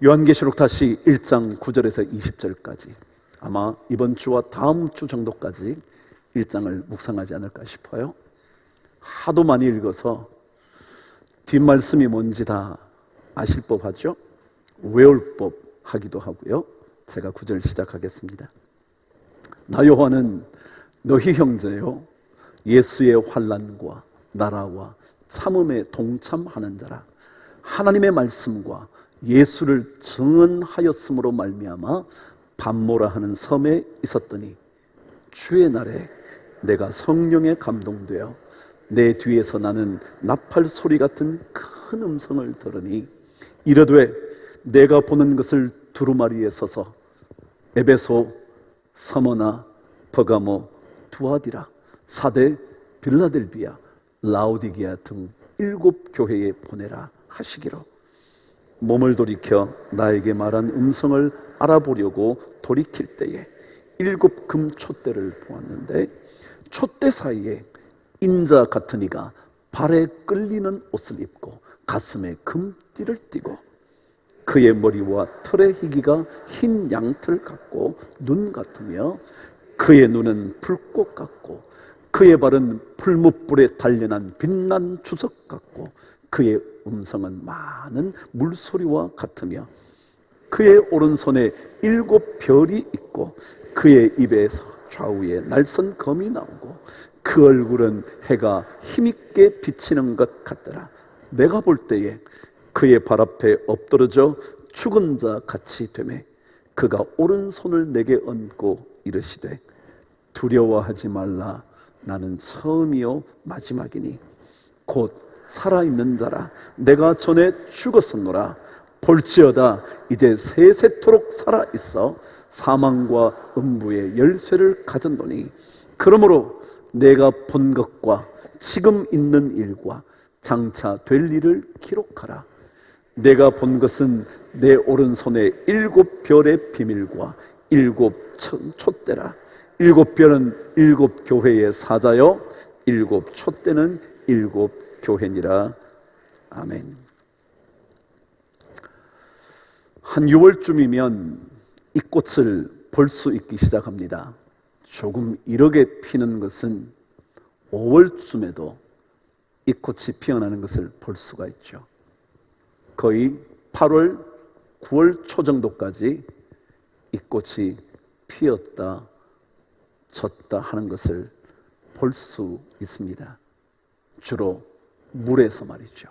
요한계시록 다시 1장 9절에서 20절까지 아마 이번 주와 다음 주 정도까지 1장을 묵상하지 않을까 싶어요. 하도 많이 읽어서 뒷말씀이 뭔지 다 아실 법하죠? 외울 법하기도 하고요. 제가 9절 시작하겠습니다. 나 요한은 너희 형제요 예수의 환난과 나라와 참음에 동참하는 자라. 하나님의 말씀과 예수를 증언하였음으로 말미암아 반모라 하는 섬에 있었더니 주의 날에 내가 성령에 감동되어 내 뒤에서 나는 나팔 소리 같은 큰 음성을 들으니 이르되 내가 보는 것을 두루마리에 서서 에베소, 서머나, 버가모, 두아디라, 사대, 빌라델비아, 라오디게아 등 7 교회에 보내라 하시기로 몸을 돌이켜 나에게 말한 음성을 알아보려고 돌이킬 때에 7 금촛대를 보았는데 촛대 사이에 인자 같은 이가 발에 끌리는 옷을 입고 가슴에 금띠를 띠고 그의 머리와 털의 희기가 흰 양털 같고 눈 같으며 그의 눈은 불꽃 같고 그의 발은 풀무불에 단련한 빛난 주석 같고 그의 음성은 많은 물소리와 같으며 그의 오른손에 7 별이 있고 그의 입에서 좌우에 날선 검이 나오고 그 얼굴은 해가 힘있게 비치는 것 같더라. 내가 볼 때에 그의 발 앞에 엎드러져 죽은 자 같이 되매 그가 오른손을 내게 얹고 이르시되 두려워하지 말라. 나는 처음이요 마지막이니 곧 살아있는 자라. 내가 전에 죽었었노라. 볼지어다 이제 세세토록 살아있어 사망과 음부의 열쇠를 가졌노니 그러므로 내가 본 것과 지금 있는 일과 장차 될 일을 기록하라. 내가 본 것은 내 오른손에 7 별의 비밀과 7 촛대라. 7 별은 7 교회의 사자요 7 촛대는 7 교회니라. 아멘. 한 6월쯤이면 이 꽃을 볼 수 있기 시작합니다. 조금 이르게 피는 것은 5월쯤에도 이 꽃이 피어나는 것을 볼 수가 있죠. 거의 8월, 9월 초 정도까지 이 꽃이 피었다 졌다 하는 것을 볼 수 있습니다. 주로 물에서 말이죠.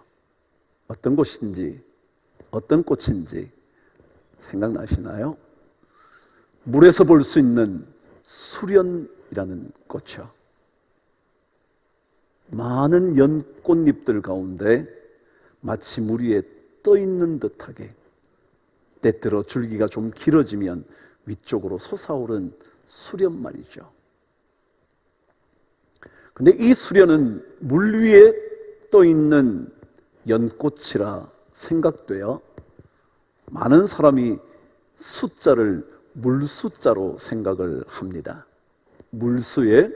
어떤 곳인지 어떤 꽃인지 생각나시나요? 물에서 볼 수 있는 수련이라는 꽃이요. 많은 연꽃잎들 가운데 마치 물 위에 떠 있는 듯하게 때때로 줄기가 좀 길어지면 위쪽으로 솟아오른 수련 말이죠. 근데 이 수련은 물 위에 떠 있는 연꽃이라 생각되어 많은 사람이 숫자를 물숫자로 생각을 합니다. 물수에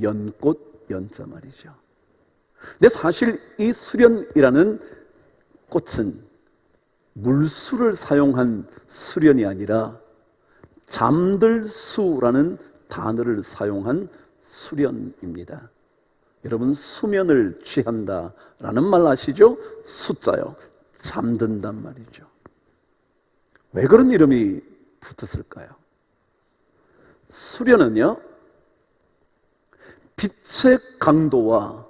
연꽃 연자 말이죠. 근데 사실 이 수련이라는 꽃은 물수를 사용한 수련이 아니라 잠들수라는 단어를 사용한 수련입니다. 여러분 수면을 취한다라는 말 아시죠? 숫자요. 잠든단 말이죠. 왜 그런 이름이 붙었을까요? 수련은요 빛의 강도와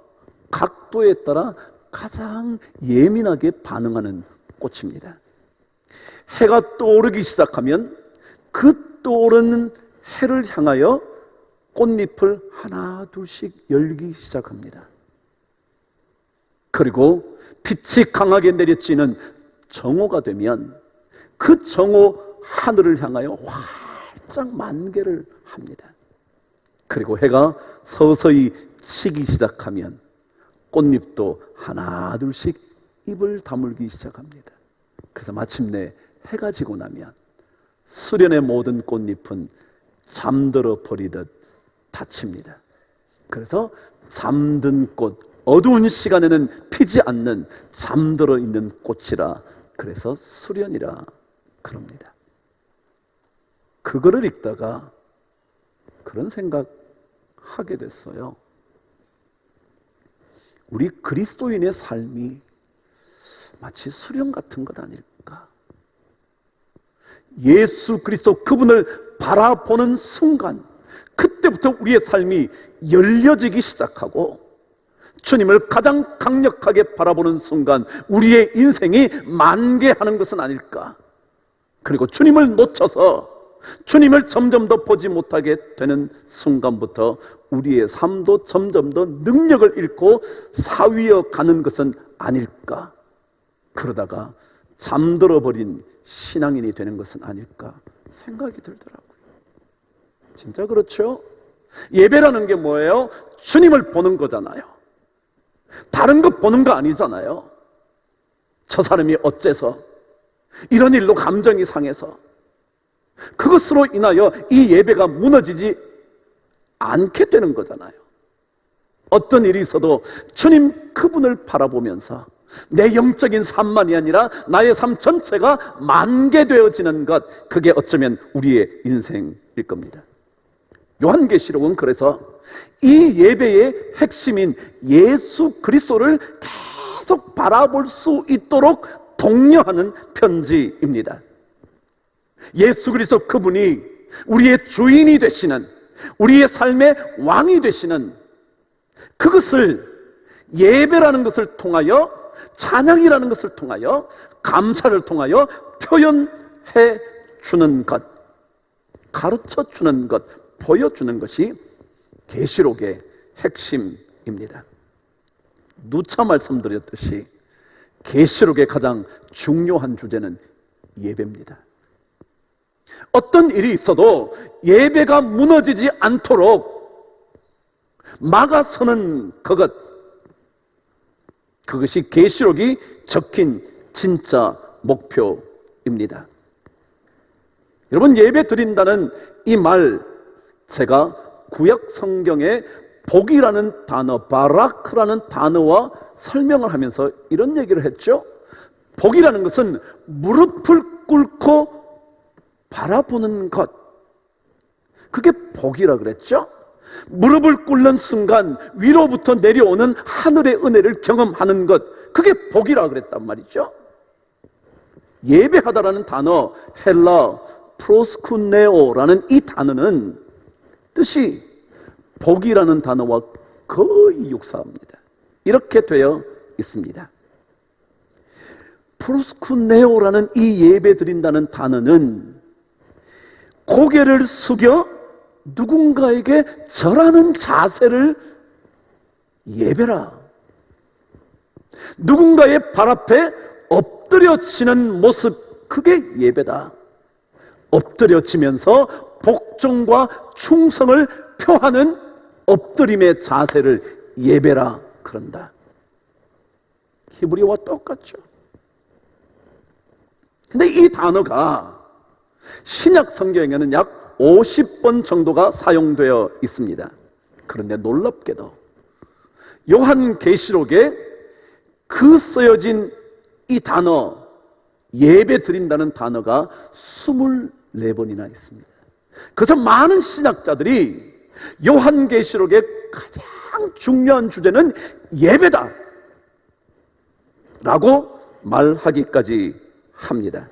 각도에 따라 가장 예민하게 반응하는 꽃입니다. 해가 떠오르기 시작하면 그 떠오르는 해를 향하여 꽃잎을 하나 둘씩 열기 시작합니다. 그리고 빛이 강하게 내려지는 정오가 되면 그 정오 하늘을 향하여 활짝 만개를 합니다. 그리고 해가 서서히 치기 시작하면 꽃잎도 하나 둘씩 입을 다물기 시작합니다. 그래서 마침내 해가 지고 나면 수련의 모든 꽃잎은 잠들어 버리듯 닫힙니다. 그래서 잠든 꽃, 어두운 시간에는 피지 않는 잠들어 있는 꽃이라, 그래서 수련이라 그럽니다. 그거를 읽다가 그런 생각하게 됐어요. 우리 그리스도인의 삶이 마치 수련 같은 것 아닐까? 예수 그리스도 그분을 바라보는 순간, 그때부터 우리의 삶이 열려지기 시작하고, 주님을 가장 강력하게 바라보는 순간 우리의 인생이 만개하는 것은 아닐까? 그리고 주님을 놓쳐서 주님을 점점 더 보지 못하게 되는 순간부터 우리의 삶도 점점 더 능력을 잃고 사위어 가는 것은 아닐까? 그러다가 잠들어 버린 신앙인이 되는 것은 아닐까 생각이 들더라고요. 진짜 그렇죠? 예배라는 게 뭐예요? 주님을 보는 거잖아요. 다른 것 보는 거 아니잖아요. 저 사람이 어째서 이런 일로 감정이 상해서, 그것으로 인하여 이 예배가 무너지지 않게 되는 거잖아요. 어떤 일이 있어도 주님 그분을 바라보면서 내 영적인 삶만이 아니라 나의 삶 전체가 만개되어지는 것, 그게 어쩌면 우리의 인생일 겁니다. 요한계시록은 그래서 이 예배의 핵심인 예수 그리스도를 계속 바라볼 수 있도록 독려하는 편지입니다. 예수 그리스도 그분이 우리의 주인이 되시는, 우리의 삶의 왕이 되시는 그것을 예배라는 것을 통하여, 찬양이라는 것을 통하여, 감사를 통하여 표현해 주는 것, 가르쳐 주는 것, 보여주는 것이 계시록의 핵심입니다. 누차 말씀드렸듯이 계시록의 가장 중요한 주제는 예배입니다. 어떤 일이 있어도 예배가 무너지지 않도록 막아서는 그것이 계시록이 적힌 진짜 목표입니다. 여러분, 예배 드린다는 이 말, 제가 구약 성경에 복이라는 단어, 바라크라는 단어와 설명을 하면서 이런 얘기를 했죠. 복이라는 것은 무릎을 꿇고 바라보는 것, 그게 복이라 그랬죠. 무릎을 꿇는 순간 위로부터 내려오는 하늘의 은혜를 경험하는 것, 그게 복이라 그랬단 말이죠. 예배하다라는 단어, 헬라 프로스쿠네오라는 이 단어는 뜻이 복이라는 단어와 거의 유사합니다. 이렇게 되어 있습니다. 프로스쿠네오라는 이 예배 드린다는 단어는 고개를 숙여 누군가에게 절하는 자세를 예배라, 누군가의 발 앞에 엎드려지는 모습, 그게 예배다. 엎드려지면서 복종과 충성을 표하는 엎드림의 자세를 예배라 그런다. 히브리어와 똑같죠. 근데 이 단어가 신약 성경에는 약 50번 정도가 사용되어 있습니다. 그런데 놀랍게도 요한계시록에 그 쓰여진 이 단어, 예배 드린다는 단어가 24번이나 있습니다. 그래서 많은 신학자들이 요한계시록의 가장 중요한 주제는 예배다 라고 말하기까지 합니다.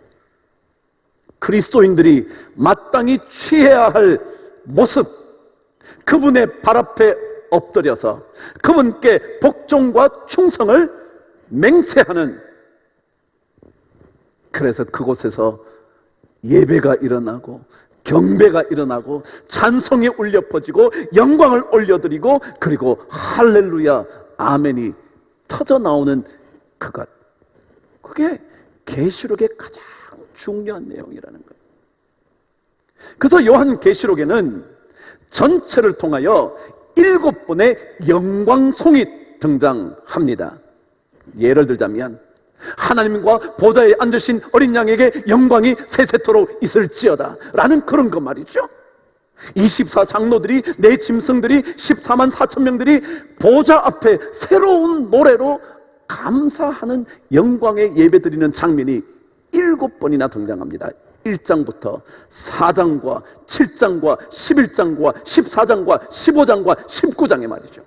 그리스도인들이 마땅히 취해야 할 모습, 그분의 발 앞에 엎드려서 그분께 복종과 충성을 맹세하는, 그래서 그곳에서 예배가 일어나고 경배가 일어나고 찬송이 울려 퍼지고 영광을 올려드리고, 그리고 할렐루야 아멘이 터져 나오는 그것, 그게 계시록의 가장 중요한 내용이라는 거예요. 그래서 요한계시록에는 전체를 통하여 7번의 영광송이 등장합니다. 예를 들자면 하나님과 보좌에 앉으신 어린 양에게 영광이 세세토록 있을지어다 라는 그런 것 말이죠. 24장로들이, 내 짐승들이, 14만 4천 명들이 보좌 앞에 새로운 노래로 감사하는 영광의 예배드리는 장면이 7번이나 등장합니다. 1장부터 4장과 7장과 11장과 14장과 15장과 19장에 말이죠.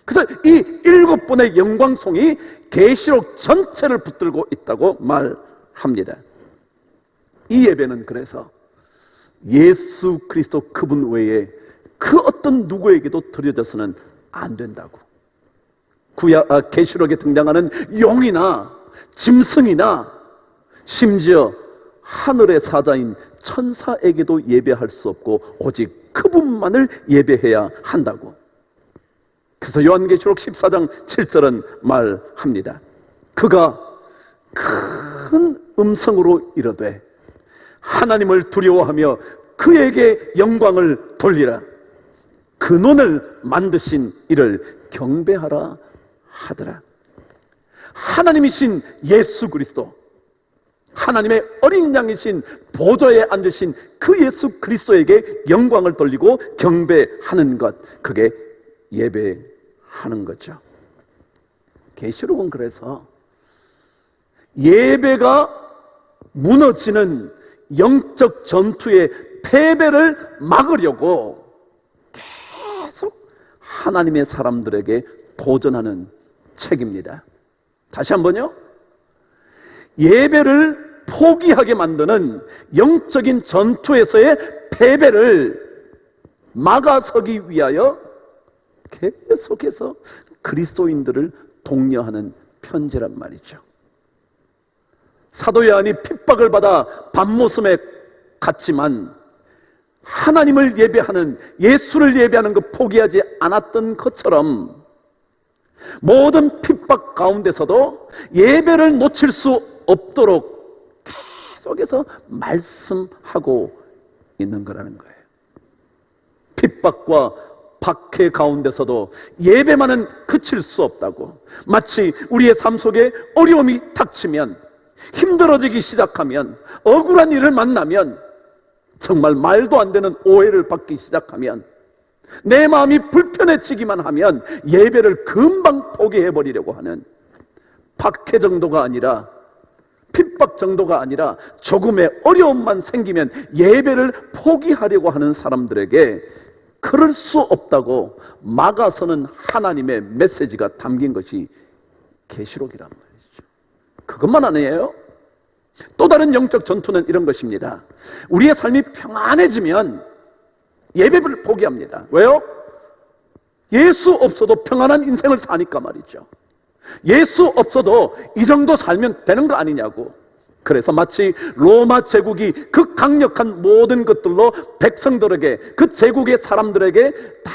그래서 이 7번의 영광송이 계시록 전체를 붙들고 있다고 말합니다. 이 예배는 그래서 예수 그리스도 그분 외에 그 어떤 누구에게도 드려져서는 안 된다고. 계시록에 등장하는 용이나 짐승이나 심지어 하늘의 사자인 천사에게도 예배할 수 없고 오직 그분만을 예배해야 한다고. 그래서 요한계시록 14장 7절은 말합니다. 그가 큰 음성으로 이르되 하나님을 두려워하며 그에게 영광을 돌리라. 그 눈을 만드신 이를 경배하라 하더라. 하나님이신 예수 그리스도, 하나님의 어린 양이신 보좌에 앉으신 그 예수 그리스도에게 영광을 돌리고 경배하는 것, 그게 예배하는 거죠. 계시록은 그래서 예배가 무너지는 영적 전투의 패배를 막으려고 계속 하나님의 사람들에게 도전하는 책입니다. 다시 한번요. 예배를 포기하게 만드는 영적인 전투에서의 패배를 막아서기 위하여 계속해서 그리스도인들을 독려하는 편지란 말이죠. 사도 요한이 핍박을 받아 밤모섬에 갔지만 하나님을 예배하는, 예수를 예배하는 것 포기하지 않았던 것처럼 모든 핍박 가운데서도 예배를 놓칠 수 없도록 계속해서 말씀하고 있는 거라는 거예요. 핍박과 박해 가운데서도 예배만은 그칠 수 없다고. 마치 우리의 삶 속에 어려움이 닥치면, 힘들어지기 시작하면, 억울한 일을 만나면, 정말 말도 안 되는 오해를 받기 시작하면, 내 마음이 불편해지기만 하면 예배를 금방 포기해버리려고 하는, 박해 정도가 아니라, 핍박 정도가 아니라 조금의 어려움만 생기면 예배를 포기하려고 하는 사람들에게 그럴 수 없다고 막아서는 하나님의 메시지가 담긴 것이 계시록이란 말이죠. 그것만 아니에요. 또 다른 영적 전투는 이런 것입니다. 우리의 삶이 평안해지면 예배를 포기합니다. 왜요? 예수 없어도 평안한 인생을 사니까 말이죠. 예수 없어도 이 정도 살면 되는 거 아니냐고. 그래서 마치 로마 제국이 그 강력한 모든 것들로 백성들에게, 그 제국의 사람들에게 다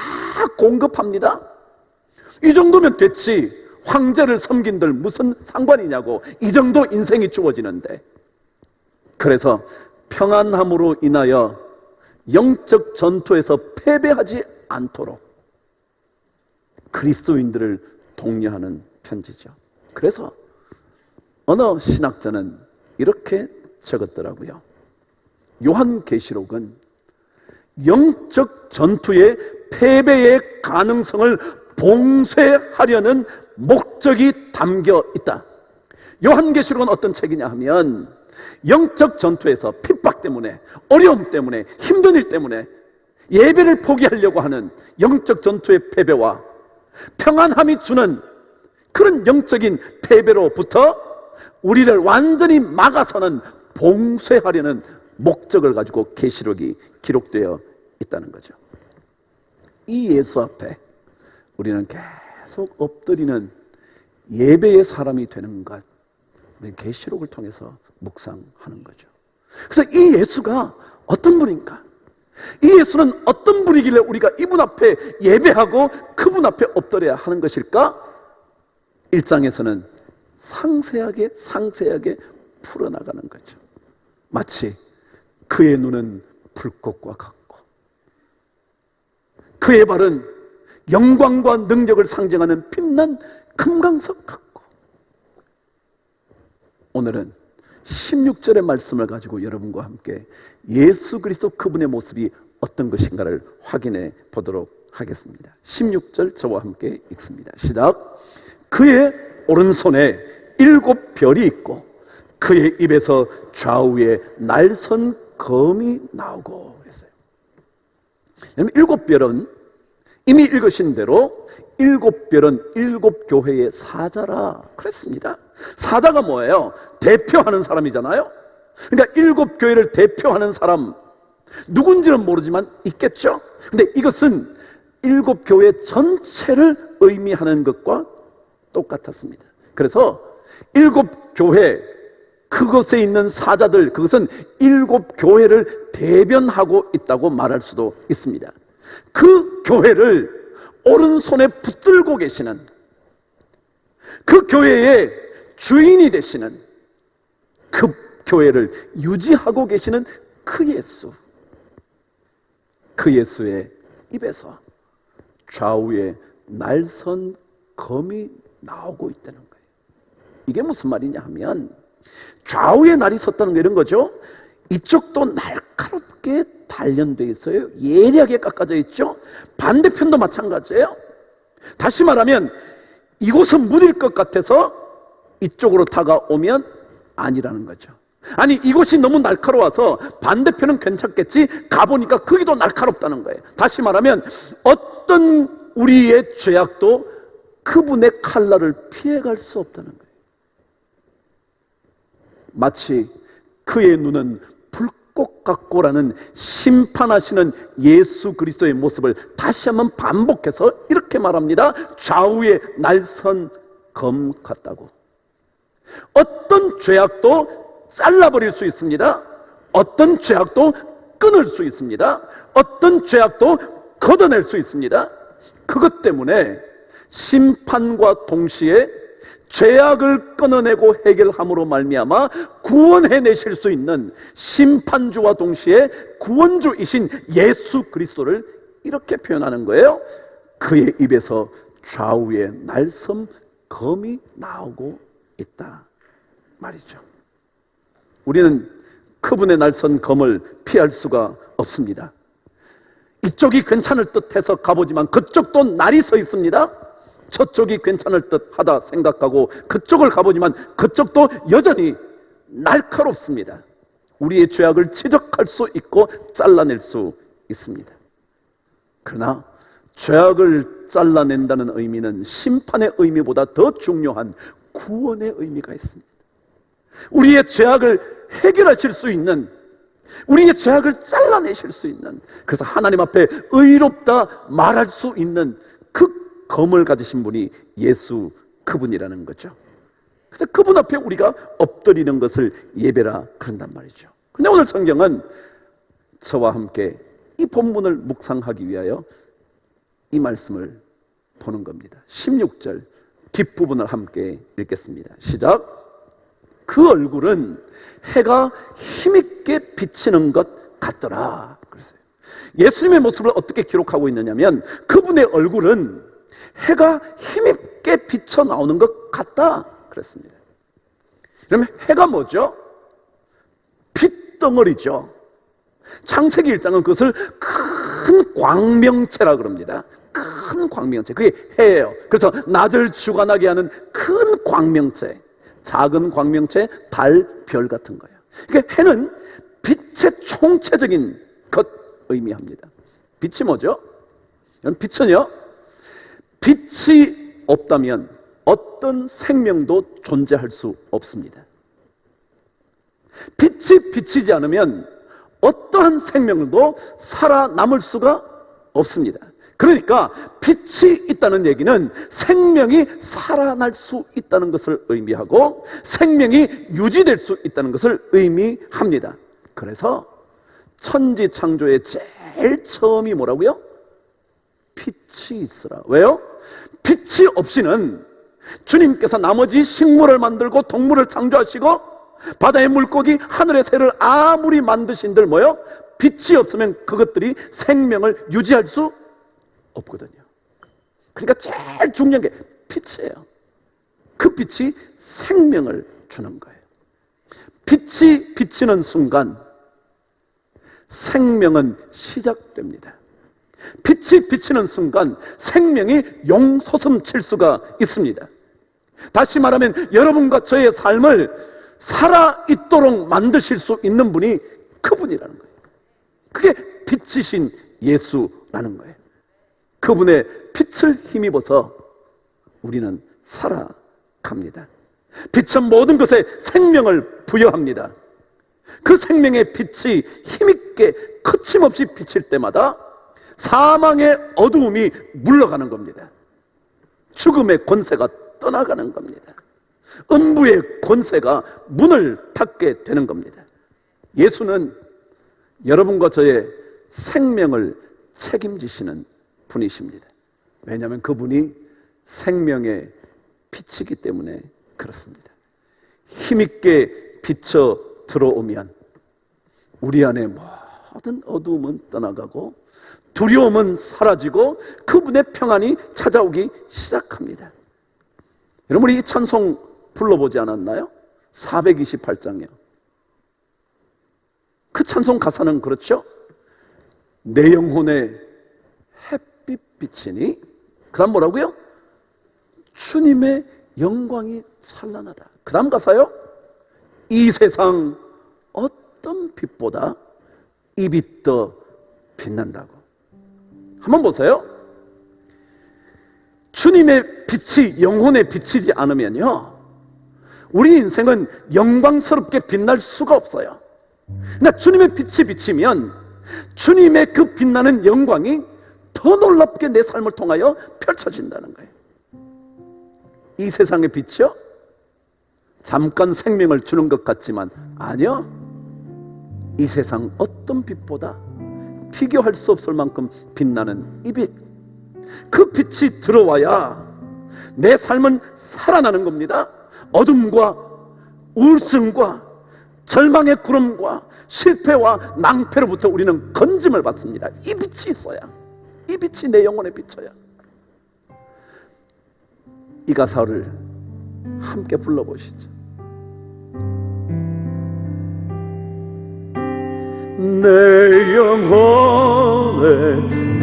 공급합니다. 이 정도면 됐지, 황제를 섬긴들 무슨 상관이냐고. 이 정도 인생이 주어지는데. 그래서 평안함으로 인하여 영적 전투에서 패배하지 않도록 그리스도인들을 독려하는 편지죠. 그래서 어느 신학자는 이렇게 적었더라고요. 요한계시록은 영적 전투의 패배의 가능성을 봉쇄하려는 목적이 담겨 있다. 요한계시록은 어떤 책이냐 하면 영적 전투에서 핍박 때문에, 어려움 때문에, 힘든 일 때문에 예배를 포기하려고 하는 영적 전투의 패배와 평안함이 주는 그런 영적인 패배로부터 우리를 완전히 막아서는 봉쇄하려는 목적을 가지고 계시록이 기록되어 있다는 거죠. 이 예수 앞에 우리는 계속 엎드리는 예배의 사람이 되는 것, 우리는 계시록을 통해서 묵상하는 거죠. 그래서 이 예수가 어떤 분인가? 이 예수는 어떤 분이길래 우리가 이분 앞에 예배하고 그분 앞에 엎드려야 하는 것일까? 1장에서는 상세하게 풀어나가는 거죠. 마치 그의 눈은 불꽃과 같고 그의 발은 영광과 능력을 상징하는 빛난 금강석 같고 오늘은 16절의 말씀을 가지고 여러분과 함께 예수 그리스도 그분의 모습이 어떤 것인가를 확인해 보도록 하겠습니다. 16절 저와 함께 읽습니다. 시작. 그의 오른손에 7별이 있고 그의 입에서 좌우에 날선 검이 나오고 그랬어요. 7별은 이미 읽으신 대로 7별은 7교회의 사자라 그랬습니다. 사자가 뭐예요? 대표하는 사람이잖아요. 그러니까 7교회를 대표하는 사람, 누군지는 모르지만 있겠죠. 근데 이것은 7교회 전체를 의미하는 것과 똑같았습니다. 그래서 7교회, 그것에 있는 사자들, 그것은 7교회를 대변하고 있다고 말할 수도 있습니다. 그 교회를 오른손에 붙들고 계시는, 그 교회의 주인이 되시는, 그 교회를 유지하고 계시는 그 예수, 그 예수의 입에서 좌우에 날선 검이 나오고 있다는 거예요. 이게 무슨 말이냐 하면, 좌우에 날이 섰다는 게 이런 거죠. 이쪽도 날카롭게 단련되어 있어요. 예리하게 깎아져 있죠. 반대편도 마찬가지예요. 다시 말하면 이곳은 무딜 것 같아서 이쪽으로 다가오면 아니라는 거죠. 아니, 이곳이 너무 날카로워서 반대편은 괜찮겠지, 가보니까 거기도 날카롭다는 거예요. 다시 말하면 어떤 우리의 죄악도 그분의 칼날을 피해갈 수 없다는 거예요. 마치 그의 눈은 불꽃 같고라는 심판하시는 예수 그리스도의 모습을 다시 한번 반복해서 이렇게 말합니다. 좌우에 날선 검 같다고. 어떤 죄악도 잘라버릴 수 있습니다. 어떤 죄악도 끊을 수 있습니다. 어떤 죄악도 걷어낼 수 있습니다. 그것 때문에 심판과 동시에 죄악을 끊어내고 해결함으로 말미암아 구원해내실 수 있는 심판주와 동시에 구원주이신 예수 그리스도를 이렇게 표현하는 거예요. 그의 입에서 좌우에 날선 검이 나오고 있다 말이죠. 우리는 그분의 날선 검을 피할 수가 없습니다. 이쪽이 괜찮을 듯 해서 가보지만 그쪽도 날이 서 있습니다. 저쪽이 괜찮을 듯 하다 생각하고 그쪽을 가보지만 그쪽도 여전히 날카롭습니다. 우리의 죄악을 지적할 수 있고 잘라낼 수 있습니다. 그러나 죄악을 잘라낸다는 의미는 심판의 의미보다 더 중요한 구원의 의미가 있습니다. 우리의 죄악을 해결하실 수 있는, 우리의 죄악을 잘라내실 수 있는, 그래서 하나님 앞에 의롭다 말할 수 있는 그 검을 가지신 분이 예수 그분이라는 거죠. 그래서 그분 앞에 우리가 엎드리는 것을 예배라 그런단 말이죠. 그런데 오늘 성경은 저와 함께 이 본문을 묵상하기 위하여 이 말씀을 보는 겁니다. 16절 뒷부분을 함께 읽겠습니다. 시작. 그 얼굴은 해가 힘있게 비치는 것 같더라 그랬어요. 예수님의 모습을 어떻게 기록하고 있느냐면 그분의 얼굴은 해가 힘있게 비쳐 나오는 것 같다 그랬습니다. 그러면 해가 뭐죠? 빛덩어리죠. 창세기 1장은 그것을 큰 광명체라 그럽니다. 큰 광명체, 그게 해예요. 그래서 낮을 주관하게 하는 큰 광명체, 작은 광명체, 달, 별 같은 거예요. 그러니까 해는 빛의 총체적인 것 의미합니다. 빛이 뭐죠? 빛은요, 빛이 없다면 어떤 생명도 존재할 수 없습니다. 빛이 비치지 않으면 어떠한 생명도 살아남을 수가 없습니다. 그러니까 빛이 있다는 얘기는 생명이 살아날 수 있다는 것을 의미하고 생명이 유지될 수 있다는 것을 의미합니다. 그래서 천지 창조의 제일 처음이 뭐라고요? 빛이 있으라. 왜요? 빛이 없이는 주님께서 나머지 식물을 만들고 동물을 창조하시고 바다의 물고기, 하늘의 새를 아무리 만드신들 뭐요? 빛이 없으면 그것들이 생명을 유지할 수 없거든요. 그러니까 제일 중요한 게 빛이에요. 그 빛이 생명을 주는 거예요. 빛이 비치는 순간 생명은 시작됩니다. 빛이 비치는 순간 생명이 용솟음칠 수가 있습니다. 다시 말하면 여러분과 저의 삶을 살아있도록 만드실 수 있는 분이 그분이라는 거예요. 그게 빛이신 예수라는 거예요. 그분의 빛을 힘입어서 우리는 살아갑니다. 빛은 모든 것에 생명을 부여합니다. 그 생명의 빛이 힘있게 거침없이 비칠 때마다 사망의 어두움이 물러가는 겁니다. 죽음의 권세가 떠나가는 겁니다. 음부의 권세가 문을 닫게 되는 겁니다. 예수는 여러분과 저의 생명을 책임지시는 분이십니다. 왜냐하면 그분이 생명의 빛이기 때문에 그렇습니다. 힘있게 비쳐 들어오면 우리 안에 모든 어두움은 떠나가고 두려움은 사라지고 그분의 평안이 찾아오기 시작합니다. 여러분, 우리 이 찬송 불러보지 않았나요? 428장이요. 그 찬송 가사는 그렇죠? 내 영혼에 햇빛 비치니, 그 다음 뭐라고요? 주님의 영광이 찬란하다. 그 다음 가사요? 이 세상 어떤 빛보다 이 빛 더 빛난다고. 한번 보세요. 주님의 빛이 영혼에 비치지 않으면요, 우리 인생은 영광스럽게 빛날 수가 없어요. 그러니까 주님의 빛이 비치면 주님의 그 빛나는 영광이 더 놀랍게 내 삶을 통하여 펼쳐진다는 거예요. 이 세상의 빛이요, 잠깐 생명을 주는 것 같지만 아니요, 이 세상 어떤 빛보다 비교할 수 없을 만큼 빛나는 이 빛, 그 빛이 들어와야 내 삶은 살아나는 겁니다. 어둠과 우울증과 절망의 구름과 실패와 낭패로부터 우리는 건짐을 받습니다. 이 빛이 있어야, 이 빛이 내 영혼에 비쳐야. 이 가사를 함께 불러보시죠. 내 영혼에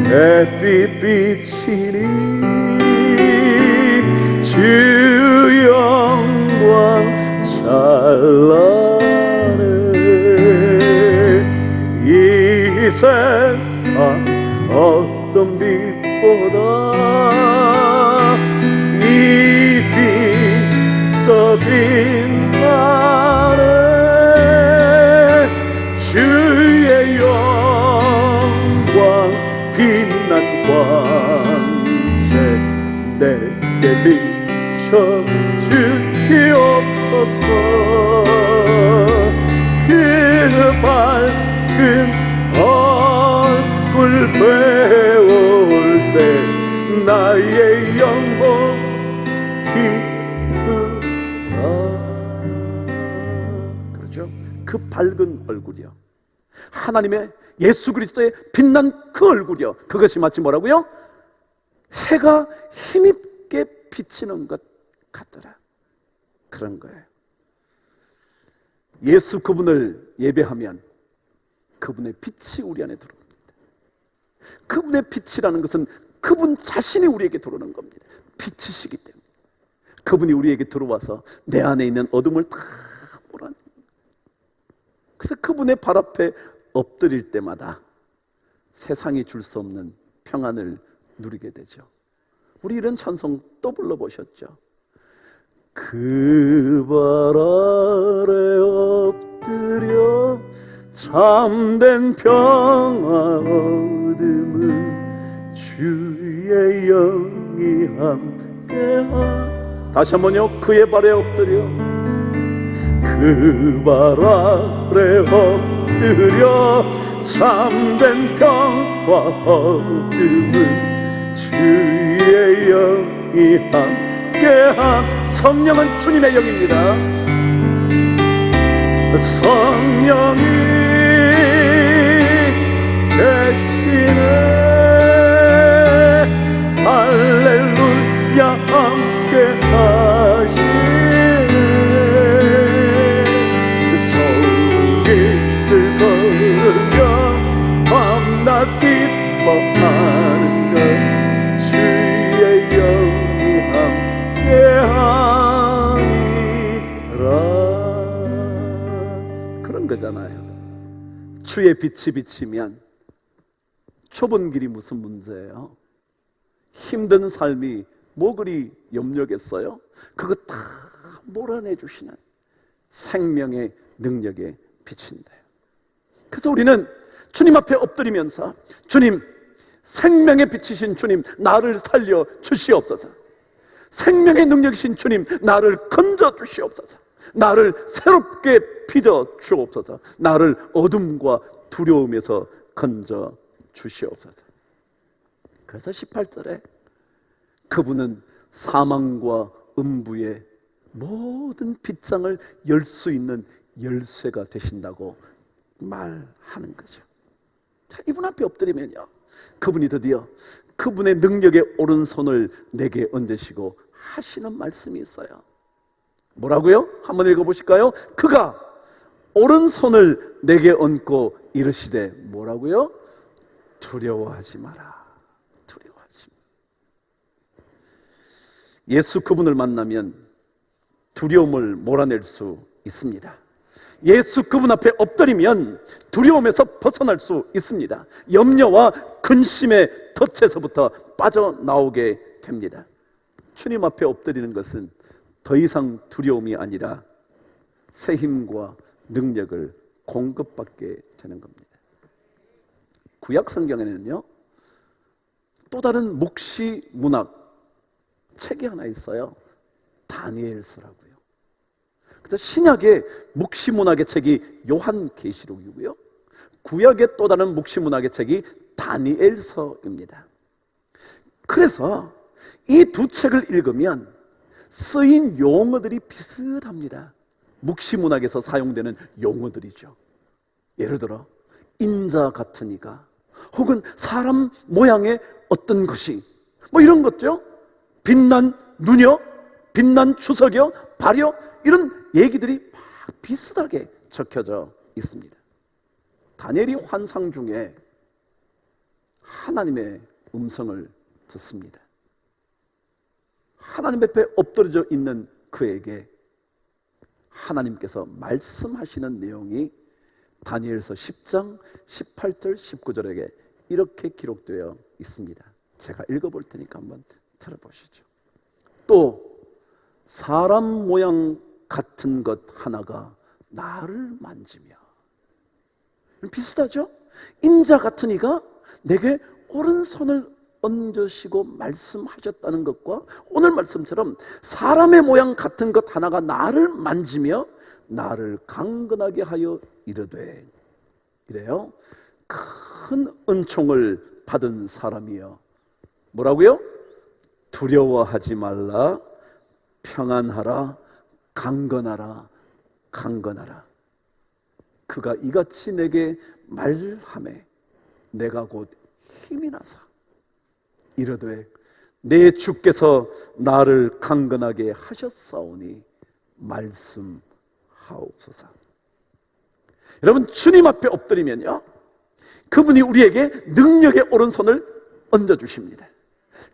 햇빛 비치니 주 영광 찬란해. 이 세상 어떤 빛보다 이 빛 더 빛나네. 주의 영광 빛난 광채 내게 비춰 주시옵소서. 그 밝은 얼굴 배울 때 나의 영혼 기쁘다. 그렇죠? 그 밝은 얼굴이요, 하나님의 예수 그리스도의 빛난 그 얼굴이요, 그것이 마치 뭐라고요? 해가 힘있게 비치는 것 같더라. 그런 거예요. 예수 그분을 예배하면 그분의 빛이 우리 안에 들어옵니다. 그분의 빛이라는 것은 그분 자신이 우리에게 들어오는 겁니다. 빛이시기 때문에 그분이 우리에게 들어와서 내 안에 있는 어둠을 다 몰아내. 그래서 그분의 발 앞에 엎드릴 때마다 세상이 줄 수 없는 평안을 누리게 되죠. 우리 이런 찬송 또 불러보셨죠? 그 발 아래 엎드려 참된 평화 얻음은 주의 영이 함께하. 다시 한번요. 그의 발에 엎드려, 그 발 아래 엎드려 참된 평화 얻음은 주의 영이 함께함. 성령은 주님의 영입니다. 성령이 계시네. 할렐루야 함께 하시네. 얘기하잖아요. 주의 빛이 비치면 좁은 길이 무슨 문제예요? 힘든 삶이 뭐 그리 염려겠어요? 그거 다 몰아내 주시는 생명의 능력의 빛인데, 그래서 우리는 주님 앞에 엎드리면서, 주님, 생명의 빛이신 주님, 나를 살려 주시옵소서. 생명의 능력이신 주님, 나를 건져 주시옵소서. 나를 새롭게 빚어 주옵소서. 나를 어둠과 두려움에서 건져 주시옵소서. 그래서 18절에 그분은 사망과 음부의 모든 빗장을 열 수 있는 열쇠가 되신다고 말하는 거죠. 자, 이분 앞에 엎드리면요, 그분이 드디어 그분의 능력의 오른손을 내게 얹으시고 하시는 말씀이 있어요. 뭐라고요? 한번 읽어보실까요? 그가 오른손을 내게 얹고 이르시되, 뭐라고요? 두려워하지 마라. 두려워하지 마라. 예수 그분을 만나면 두려움을 몰아낼 수 있습니다. 예수 그분 앞에 엎드리면 두려움에서 벗어날 수 있습니다. 염려와 근심의 덫에서부터 빠져나오게 됩니다. 주님 앞에 엎드리는 것은 더 이상 두려움이 아니라 새 힘과 능력을 공급받게 되는 겁니다. 구약 성경에는요, 또 다른 묵시 문학 책이 하나 있어요. 다니엘서라고요. 그래서 신약의 묵시 문학의 책이 요한계시록이고요, 구약의 또 다른 묵시 문학의 책이 다니엘서입니다. 그래서 이 두 책을 읽으면 쓰인 용어들이 비슷합니다. 묵시 문학에서 사용되는 용어들이죠. 예를 들어 인자 같은 이가, 혹은 사람 모양의 어떤 것이, 뭐 이런 것죠. 빛난 눈여, 빛난 추석여, 발여, 이런 얘기들이 막 비슷하게 적혀져 있습니다. 다니엘이 환상 중에 하나님의 음성을 듣습니다. 하나님 앞에 엎드려져 있는 그에게 하나님께서 말씀하시는 내용이 다니엘서 10장 18절 19절에게 이렇게 기록되어 있습니다. 제가 읽어볼 테니까 한번 들어보시죠. 또 사람 모양 같은 것 하나가 나를 만지며, 비슷하죠? 인자 같은 이가 내게 오른손을 얹으시고 말씀하셨다는 것과 오늘 말씀처럼 사람의 모양 같은 것 하나가 나를 만지며 나를 강건하게 하여 이르되, 이래요. 큰 은총을 받은 사람이여, 뭐라고요? 두려워하지 말라, 평안하라, 강건하라, 강건하라. 그가 이같이 내게 말하매 내가 곧 힘이 나서 이르되, 내 주께서 나를 강건하게 하셨사오니 말씀하옵소서. 여러분, 주님 앞에 엎드리면요, 그분이 우리에게 능력의 오른손을 얹어주십니다.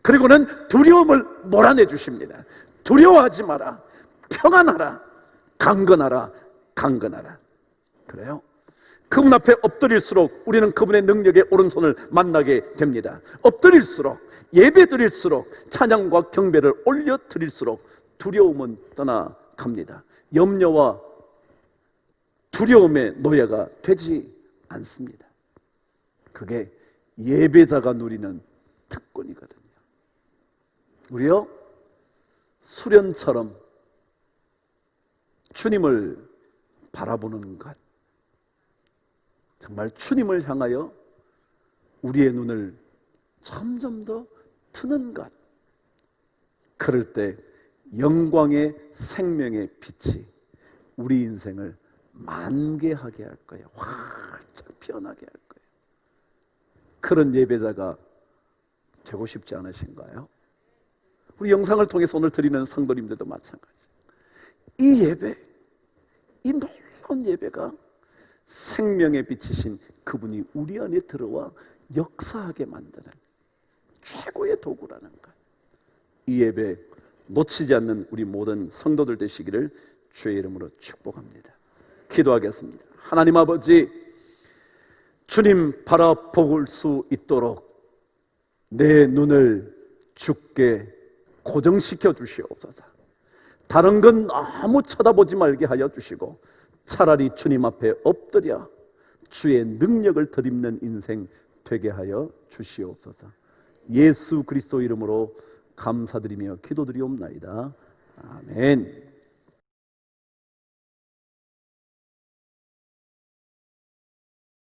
그리고는 두려움을 몰아내 주십니다. 두려워하지 마라, 평안하라, 강건하라, 강건하라. 그래요? 그분 앞에 엎드릴수록 우리는 그분의 능력의 오른손을 만나게 됩니다. 엎드릴수록, 예배 드릴수록, 찬양과 경배를 올려 드릴수록 두려움은 떠나갑니다. 염려와 두려움의 노예가 되지 않습니다. 그게 예배자가 누리는 특권이거든요. 우리요, 수련처럼 주님을 바라보는 것, 정말 주님을 향하여 우리의 눈을 점점 더 트는 것, 그럴 때 영광의 생명의 빛이 우리 인생을 만개하게 할 거예요. 활짝 피어나게 할 거예요. 그런 예배자가 되고 싶지 않으신가요? 우리 영상을 통해서 오늘 드리는 성도님들도 마찬가지. 이 예배, 이 놀라운 예배가 생명의 빛이신 그분이 우리 안에 들어와 역사하게 만드는 최고의 도구라는 것. 이 예배 놓치지 않는 우리 모든 성도들 되시기를 주의 이름으로 축복합니다. 기도하겠습니다. 하나님 아버지, 주님 바라볼 수 있도록 내 눈을 주께 고정시켜 주시옵소서. 다른 건 아무 쳐다보지 말게 하여 주시고 차라리 주님 앞에 엎드려 주의 능력을 덧입는 인생 되게 하여 주시옵소서. 예수 그리스도 이름으로 감사드리며 기도드리옵나이다. 아멘.